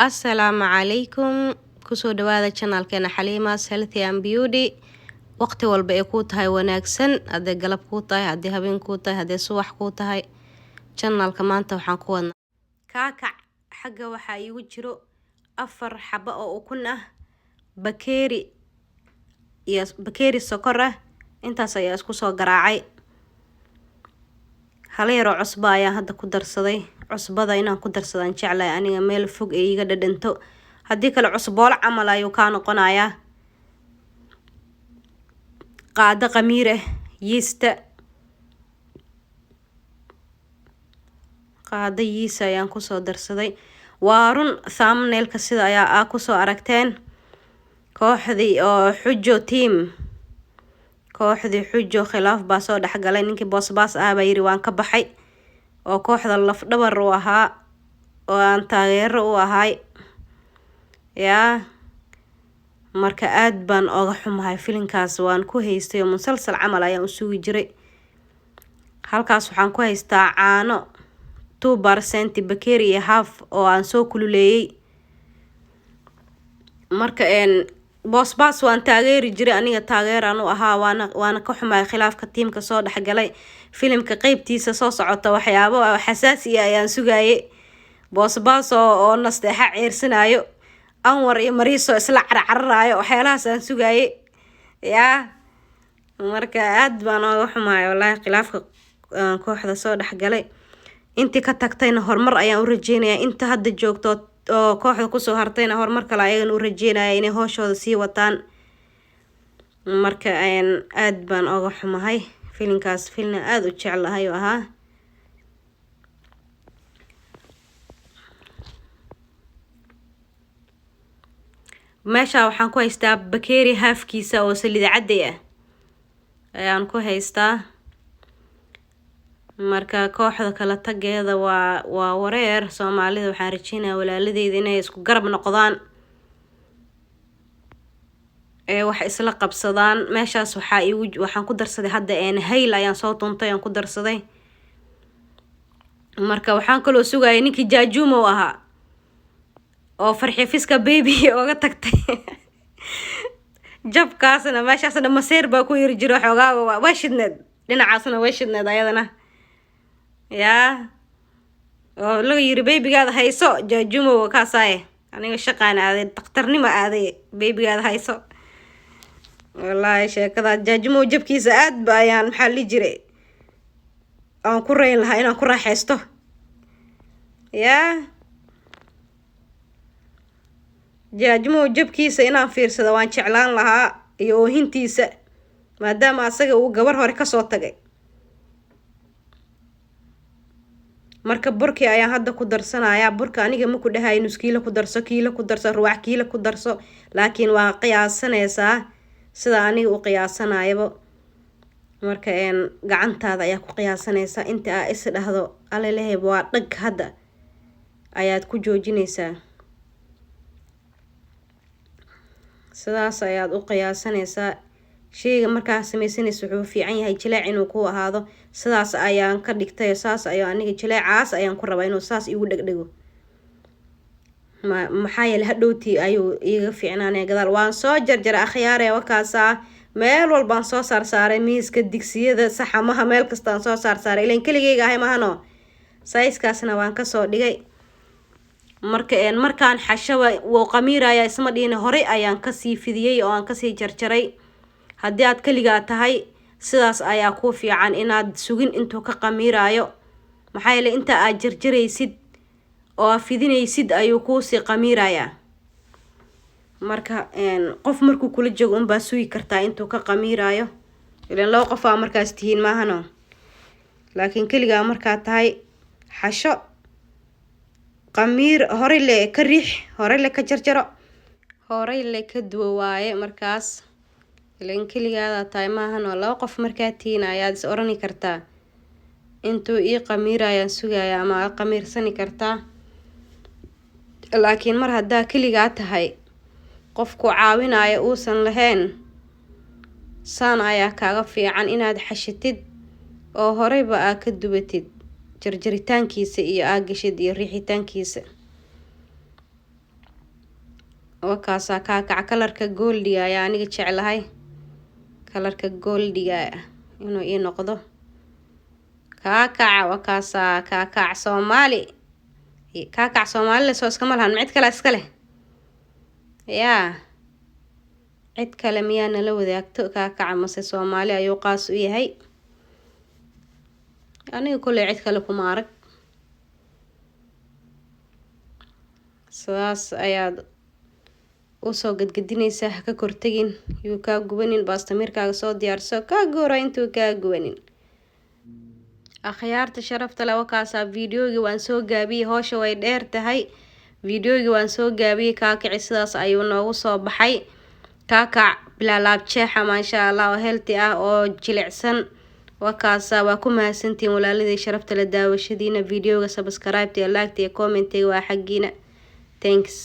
Assalaamu calaykum kusoo dhawaada channelkeena Xaliima's Healthy and Beauty. Waqti walba ay ku tahay wanaagsan, hadday galab ku tahay, hadday habeen ku tahay, hadday subax ku tahay. Channelka maanta waxaan ku wadnaa kaakac. Xagga waxaa iigu jiro 4 xabo oo ukun ah, bakeeri sokor ah. Intaas ayaa isku soo garaacay. Hal yar oo cusbo ayaan hadda ku darsaday. Cusbada inaan ku darsadaan jeclahay aniga meel fog ee iga dhadhanto. Haddii kale cusboola camal ayuu ka noqonayaa. Qaado qamiir ah, qaado yiis ayaan ku soo darsaday. Waa run thumbnail-ka sida ayaa ku soo aragteen. Kooxdii oo Xujo team. Kooxdii Xujo khilaaf baa soo dhaxgalay. Ninkii boosbaas ah baa yiri waan ka baxay. Oo kooxda laf dhabar u ahaa oo aan taageero u ahay. Marka aad baan oga xumahay filinkaas waan ku haystay oo musalsal camal ayaan u sugi jiray. Halkaas waxaan ku haystaa caano 2% bakeeri iyo half oo aan soo kululeeyay. Marka boosbaas waan taageeri jiray aniga taageeraan u ahaa waana ka xumahay khilaafka teamka soo dhaxgalay. Filimka qaybtiisa soo socota waxyaabo xasaasi ah ayaan sugayay. Boosbaas oo nasteexa ciirsanayo. Anwar iyo Mariiso isla carcaraayo waxyaalahaas aan sugayay. Marka aad baan oga xumahay wallahi khilaafka kooxda soo dhaxgalay. Intii ka tagtayna horumar ayaan u rajeynayaa. Inta hadda joogto oo kooxda ku soo hartayna horumar kale ayaan u rajeynayaa inay hooshooda sii wataan. Marka aad baan oga xumahay. Filinkaas filin aad u jeclahay oo ahaa. Meesha waxaan ku haystaa bakeeri halfkiisa oo saliid cadday ah. Ayaan ku haystaa. Marka kooxda kala tageeda waa wareer. Soomaalida waxaan rajeynayaa walaaladeeda inay isku garab noqdaan. Wax isla qabsadaan. Meeshaas waxaan ku darsaday hadda hayl ayaan soo tuntay aan ku darsaday. Marka waxaan kaloo sugayay ninkii Jaajumo ahaa oo farxifiska baby ooga tagtay. Jabkaasna meeshaasna maseer baa ku yiri jiro xogaaga waa shidneed. Dhinacaasna way shidneed ayadana. oo laga yiri babygaada hayso Jaajumo kaasay. Aniga shaqaan aaday dhakhtarnimo aaday babygaada hayso. Wallahi sheekada Jaajumo jabkiisa aad bayaan maxaa li jiray. Aan ku reyn lahaa inaan ku raaxaysto. Jaajumo jabkiisa inaan fiirsado waan jeclaan lahaa iyo oohintiisa maadaama asaga uu gabar hore ka soo tagay. Marka burkii ayaan hadda ku darsanayaa. Burka aniga ma ku dhahay nus kiilo ku darso, ruwax kiilo ku darso, laakiin waa qiyaasanaysaa sida aniga u qiyaasanayo. Marka gacantaada ayaa ku qiyaasanaysaa inta aad is dhahdo alalehe waa dhag hadda ayaad ku joojinaysaa. Sidaas ayaad u qiyaasanaysaa. Sheyga markaa samaysanayso wuxuu fiican yahay jilaac inuu ku ahaado. Sidaas ayaan ka dhigtay. Saas ayaan aniga jilaacaas ayaan ku rabaa inuu saas igu dhagdhago. maxaa yeelay hadhowtii ayuu iga fiicnaanay gadaal. Waan soo jarjaray akhyaarey wakaasa. Meel walbaan soo saaray miiska digsiyada saxamaha meel kastaan soo saaray. Ileen keligeyga ahay mahano. Sayskaasna waan ka soo dhigay. Markaan xashaba wuu qamiiraya isma dhiina hore ayaan ka sii fidiyay oo aan ka sii jarjaray. Haddii aad kaligaa tahay sidaas ayaa ku fiican inaad sugin intuu ka qamiirayo. Maxaa yeelay inta aad jarjaraysid oo fidinaysid ayuu ku sii qamiiraya. Marka qof markuu kula joogo baa sugi kartaa intuu ka qamiirayo. Ileen loo qof markaas tihiin maahano. Laakiin kaligaa markaa tahay xasho qamiir hore le ka riix, hore le ka jarjaro, hore le ka duwo waaye markaas. Ileen kaligaada tahay maahano. Loo qof markaa tihiin ayaad is orani kartaa intuu ii qamiiraya sugaya ama qamiirsani kartaa. Laakiin mar haddaa kaligaa tahay qofku caawinaya uusan lahayn saan ayaa kaaga fiican inaad xashitid oo horeyba aad ka dubatid jarjaritaankiisa iyo aagashid iyo riixitaankiisa. وكاسا كاكع كلركا جولديا يعني جعلهاي كلركا جولديا إنه إيه نقضه كاكع وكاسا كاكع صومالي كاكع صومالي لسوس كمال هنمعد كلا اسكله يا عد كلاميانا لو ذاكتو كاكع مصي صومالي أيو قاس هي يعني كل عد كلكم عارك سواس أياد usoo gadgadinaysa ha ka kortagin yuu kaa gubanin baastamirkaaga soo diyaarso kaa goora intuu kaa gubanin akhyaarta sharafta leh wakaasaa videogii waan soo gaabiyey howsha way dheer tahay videogii waan soo gaabiyey kaakici sidaas ayuu noogu soo baxay kaakac bilaalaab jeexa maasha allah oo healthy ah oo jilicsan wakaasaa waa ku mahadsantihiin walaaladii sharafta la daawashadiina videoga subscribe iyo like iyo comment waa xagiina thanks